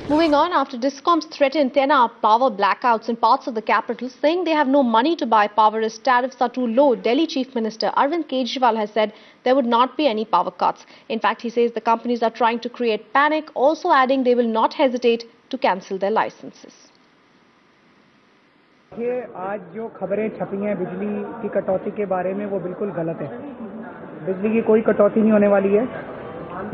Moving on, after Discoms threatened 10-hour power blackouts in parts of the capital, saying they have no money to buy power as tariffs are too low, Delhi Chief Minister Arvind Kejriwal has said there would not be any power cuts. In fact, he says the companies are trying to create panic, also adding they will not hesitate to cancel their licenses. ये आज जो खबरें छपी हैं बिजली की कटौती के बारे में वो बिल्कुल गलत है। बिजली की कोई कटौती नहीं होने वाली है।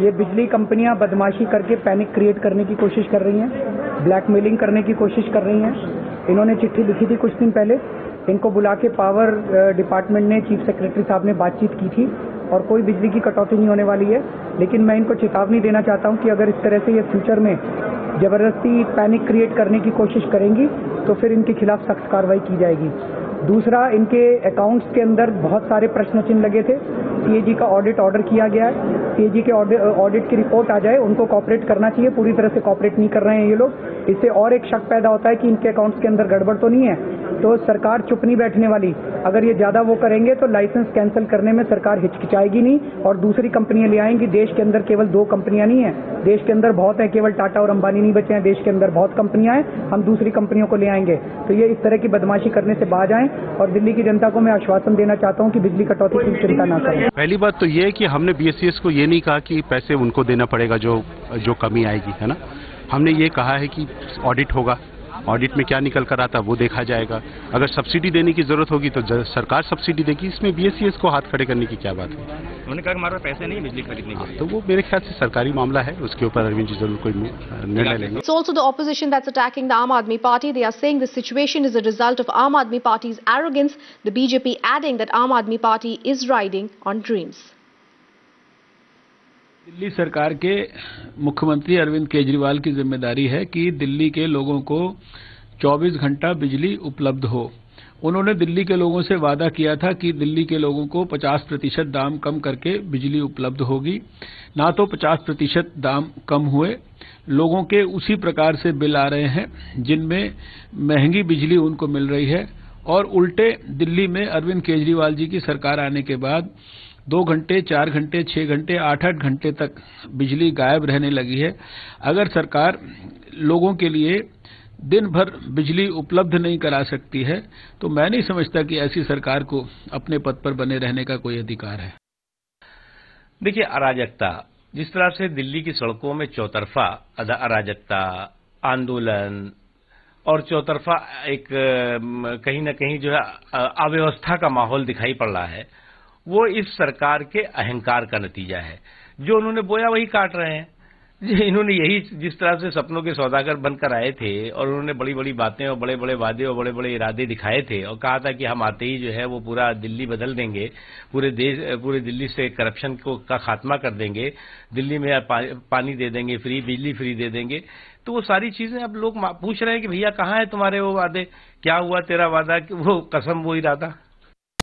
ये बिजली कंपनियां बदमाशी करके पैनिक क्रिएट करने की कोशिश कर रही हैं, ब्लैकमेलिंग करने की कोशिश कर रही हैं। इन्होंने चिट्ठी लिखी थी कुछ दिन पहले, इनको बुला के पावर डिपार्टमेंट ने चीफ सेक्रेटरी साहब ने बातचीत की थी और कोई बिजली की कटौती नहीं होने वाली है। लेकिन मैं इनको चेतावनी देना चाहता हूं कि अगर इस तरह से ये फ्यूचर में जबरदस्ती पैनिक क्रिएट करने की कोशिश करेंगी तो फिर इनके खिलाफ सख्त कार्रवाई की जाएगी। दूसरा, इनके अकाउंट्स के अंदर बहुत सारे प्रश्न चिन्ह लगे थे। सीएजी का ऑडिट ऑर्डर किया गया है। सीएजी के ऑडिट की रिपोर्ट आ जाए, उनको कॉपरेट करना चाहिए। पूरी तरह से कॉपरेट नहीं कर रहे हैं ये लोग। इससे और एक शक पैदा होता है कि इनके अकाउंट्स के अंदर गड़बड़ तो नहीं है। तो सरकार चुप नहीं बैठने वाली। अगर ये ज्यादा वो करेंगे तो लाइसेंस कैंसिल करने में सरकार हिचकिचाएगी नहीं और दूसरी कंपनियां ले आएंगी। देश के अंदर केवल 2 कंपनियां नहीं है, देश के अंदर बहुत है। केवल टाटा और अंबानी नहीं बचे हैं, देश के अंदर बहुत कंपनियां हैं। हम दूसरी कंपनियों को ले आएंगे। तो ये इस तरह की बदमाशी करने से बाज आएं और दिल्ली की जनता को मैं आश्वासन देना चाहता हूं कि बिजली कटौती की चिंता ना करें। पहली बात तो ये है कि हमने बीएसईएस को ये नहीं कहा कि पैसे उनको देना पड़ेगा जो कमी आएगी, है ना। हमने ये कहा है कि ऑडिट होगा, ऑडिट में क्या निकल कर आता वो देखा जाएगा। अगर सब्सिडी देने की जरूरत होगी तो सरकार सब्सिडी देगी। इसमें बीएसईएस को हाथ खड़े करने की क्या बात है। उन्होंने कहा हमारे पास पैसे नहीं बिजली खरीदने के लिए। तो वो मेरे ख्याल से सरकारी मामला है, उसके ऊपर अरविंद जी जरूर कोई निर्णय लेंगे। It's also the opposition that's attacking the Aam Aadmi Party. They are saying this situation is a result of Aam Aadmi Party's arrogance. The BJP adding that Aam Aadmi Party is riding on dreams. Delhi सरकार के मुख्यमंत्री अरविंद केजरीवाल की जिम्मेदारी है कि दिल्ली के लोगों को 24 घंटा बिजली उपलब्ध हो। उन्होंने दिल्ली के लोगों से वादा किया था कि दिल्ली के लोगों को 50% दाम कम करके बिजली उपलब्ध होगी। ना तो 50% दाम कम हुए, लोगों के उसी प्रकार से बिल आ रहे हैं जिनमें महंगी बिजली उनको मिल रही है। और उल्टे दिल्ली में अरविंद केजरीवाल जी की सरकार आने के बाद 2 घंटे, 4 घंटे, 6 घंटे, 8-8 घंटे तक बिजली गायब रहने लगी है। अगर सरकार लोगों के लिए दिन भर बिजली उपलब्ध नहीं करा सकती है तो मैं नहीं समझता कि ऐसी सरकार को अपने पद पर बने रहने का कोई अधिकार है। देखिए, अराजकता जिस तरह से दिल्ली की सड़कों में चौतरफा अराजकता, आंदोलन और चौतरफा एक कहीं न कहीं जो है अव्यवस्था का माहौल दिखाई पड़ रहा है, वो इस सरकार के अहंकार का नतीजा है। जो उन्होंने बोया वही काट रहे हैं। इन्होंने यही जिस तरह से सपनों के सौदागर बनकर आए थे और उन्होंने बड़ी बड़ी बातें और बड़े बड़े वादे और बड़े बड़े इरादे दिखाए थे और कहा था कि हम आते ही जो है वो पूरा दिल्ली बदल देंगे, पूरे दिल्ली से करप्शन का खात्मा कर देंगे, दिल्ली में पानी दे देंगे फ्री, बिजली फ्री दे देंगे। तो वो सारी चीजें अब लोग पूछ रहे हैं कि भैया कहाँ है तुम्हारे वो वादे, क्या हुआ तेरा वादा, वो कसम वो इरादा।